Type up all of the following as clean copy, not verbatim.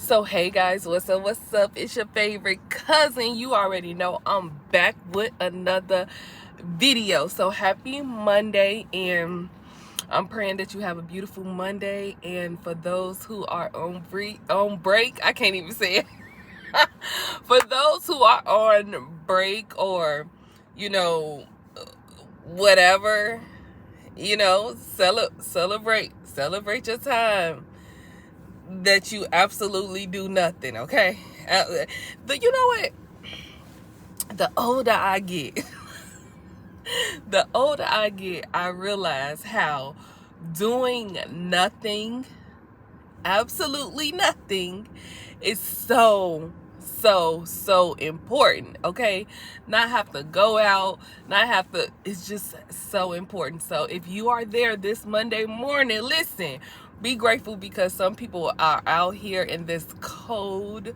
So hey guys, what's up? It's your favorite cousin. You already know I'm back with another video. So happy Monday, and I'm praying that you have a beautiful Monday. And for those who are on break, I can't even say it. For those who are on break, or whatever, celebrate your time that you absolutely do nothing. Okay, you know what, the older I get I realize how doing nothing, absolutely nothing, is so important. Okay, not have to go out, not have to, it's just so important. So if you are there this Monday morning, listen, be grateful, because some people are out here in this cold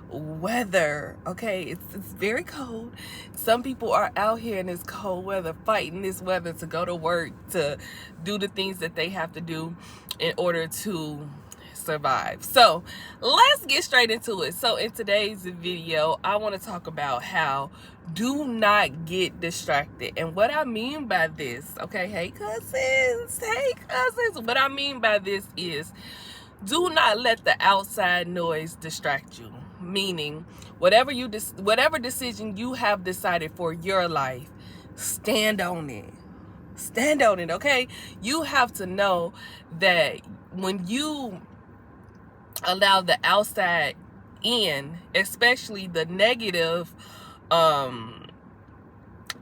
weather. Okay, it's very cold. Some people are out here in this cold weather, fighting this weather to go to work, to do the things that they have to do in order to survive. So let's get straight into it. So in today's video, I want to talk about how do not get distracted. And what I mean by this, okay, hey cousins, what I mean by this is, do not let the outside noise distract you. Meaning, whatever decision you have decided for your life, stand on it. Stand on it, okay? You have to know that when you allow the outside in, especially the negative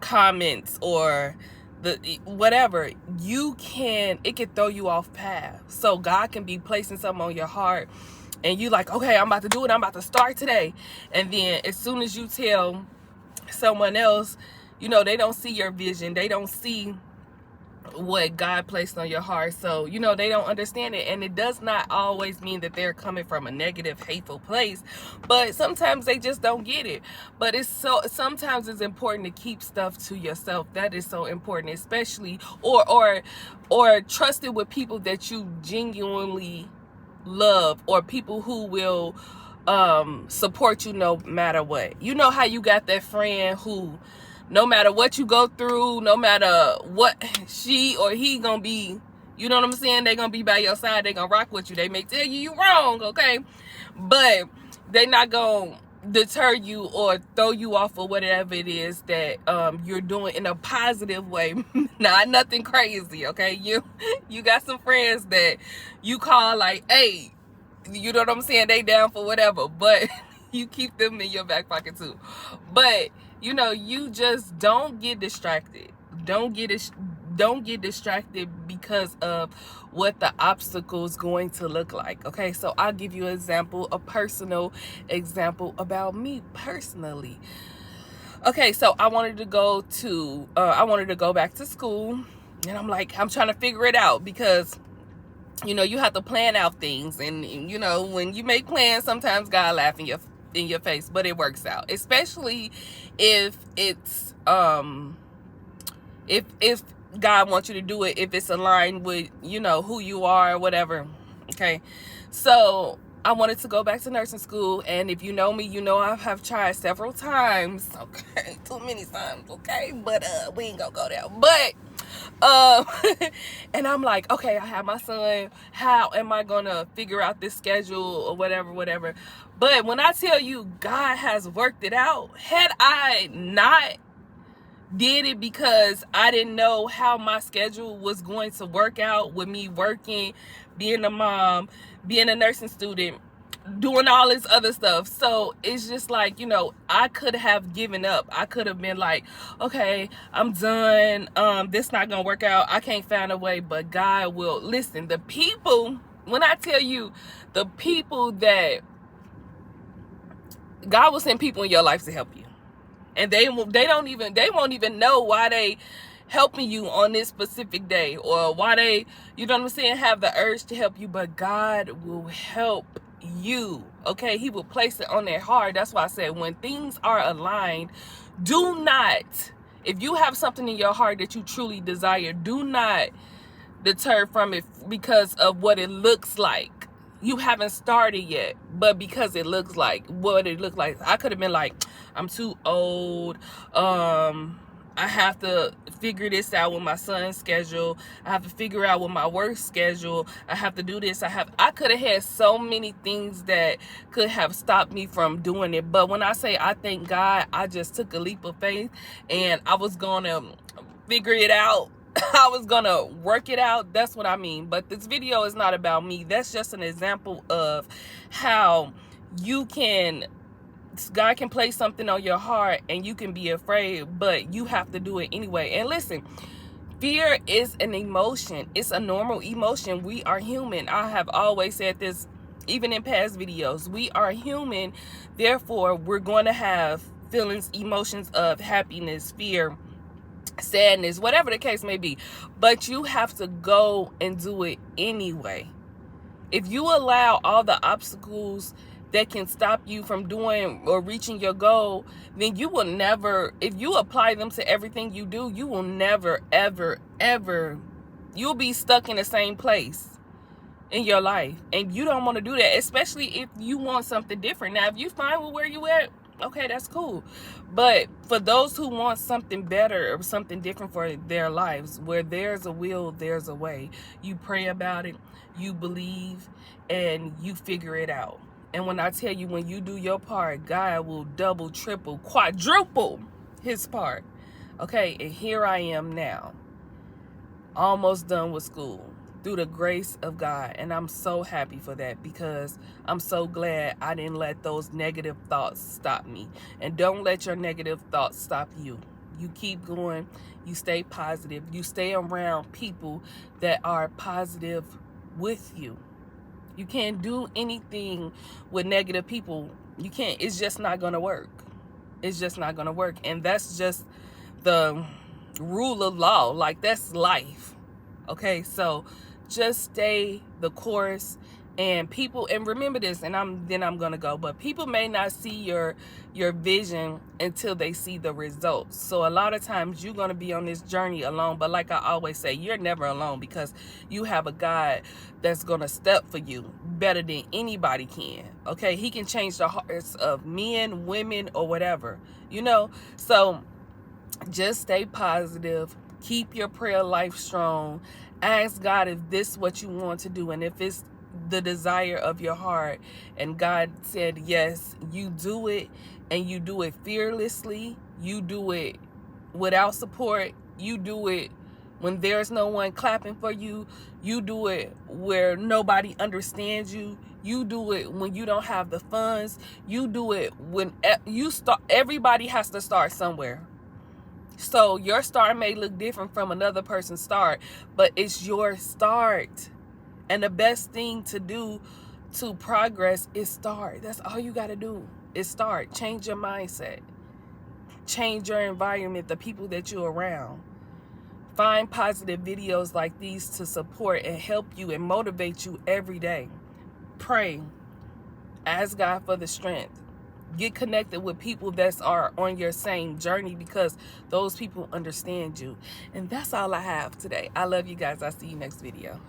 comments or the whatever, it can throw you off path. So God can be placing something on your heart, and you like, okay, I'm about to do it, I'm about to start today. And then as soon as you tell someone else, they don't see your vision, they don't see what God placed on your heart. So they don't understand it. And it does not always mean that they're coming from a negative, hateful place, but sometimes they just don't get it. But sometimes it's important to keep stuff to yourself. That is so important, especially or trust it with people that you genuinely love, or people who will support you no matter what. You know how you got that friend who, no matter what you go through, no matter what she or he gonna be, you know what I'm saying, they gonna be by your side, they gonna rock with you. They may tell you wrong, okay, but they not gonna deter you or throw you off, or whatever it is that you're doing, in a positive way. Not nothing crazy, okay? You got some friends that you call like, hey, you know what I'm saying, they down for whatever, but you keep them in your back pocket too. But you just don't get distracted. Don't get distracted because of what the obstacle is going to look like. Okay, so I'll give you a personal example about me personally. Okay, so I wanted to go back to school, and I'm trying to figure it out, because you have to plan out things, and when you make plans, sometimes God laughs in your face, but it works out, especially if it's if God wants you to do it, if it's aligned with who you are or whatever. Okay, so I wanted to go back to nursing school, and if you know me, I have tried several times. Okay, too many times. Okay, but we ain't gonna go there. But and I'm like, okay, I have my son, how am I gonna figure out this schedule or whatever. But when I tell you, God has worked it out. Had I not did it because I didn't know how my schedule was going to work out, with me working, being a mom, being a nursing student, doing all this other stuff. So it's just like, I could have given up. I could have been like, okay, I'm done. This not gonna work out. I can't find a way. But God will. Listen, the people, when I tell you, the people that God will send people in your life to help you, and they won't even know why they helping you on this specific day, or why they, you know what I'm saying, have the urge to help you. But God will help you. Okay, he will place it on their heart. That's why I said, when things are aligned, do not, if you have something in your heart that you truly desire, do not deter from it because of what it looks like. you haven't started yet, but because it looks like what it looked like. I could have been like, I'm too old, I have to figure this out with my son's schedule, I have to figure out with my work schedule, I have to do this, I could have had so many things that could have stopped me from doing it. But when I say I thank God, I just took a leap of faith and I was gonna figure it out. I was gonna work it out. That's what I mean. But this video is not about me. That's just an example of how you can, God can place something on your heart and you can be afraid, but you have to do it anyway. And listen, fear is an emotion. It's a normal emotion. We are human. I have always said this, even in past videos. We are human. Therefore, we're going to have feelings, emotions of happiness, fear, sadness, whatever the case may be. But you have to go and do it anyway. If you allow all the obstacles that can stop you from doing or reaching your goal, then you will never, if you apply them to everything you do, you will never, ever, ever, you'll be stuck in the same place in your life. And you don't want to do that, especially if you want something different. Now, if you find where you at, okay, that's cool. But for those who want something better or something different for their lives, where there's a will, there's a way. You pray about it, you believe, and you figure it out. And when I tell you, when you do your part, God will double, triple, quadruple his part. Okay, and here I am now, almost done with school, through the grace of God. And I'm so happy for that, because I'm so glad I didn't let those negative thoughts stop me. And don't let your negative thoughts stop you. You keep going, you stay positive, you stay around people that are positive with you. You can't do anything with negative people. You can't, it's just not gonna work. It's just not gonna work. And that's just the rule of law. Like, that's life. Okay, so just stay the course. And people, and remember this, and I'm gonna go, but people may not see your vision until they see the results. So a lot of times you're gonna be on this journey alone, but like I always say, you're never alone, because you have a God that's gonna step for you better than anybody can. Okay, he can change the hearts of men, women, or whatever, you know. So just stay positive, keep your prayer life strong, ask God if this is what you want to do, and if it's the desire of your heart, and God said yes, you do it, and you do it fearlessly, you do it without support, you do it when there's no one clapping for you, you do it where nobody understands you, you do it when you don't have the funds, you do it when you start. Everybody has to start somewhere. So your start may look different from another person's start, but it's your start. And the best thing to do to progress is start. That's all you got to do is start. Change your mindset. Change your environment, the people that you're around. Find positive videos like these to support and help you and motivate you every day. Pray. Ask God for the strength. Get connected with people that are on your same journey, because those people understand you. And that's all I have today. I love you guys. I'll see you next video.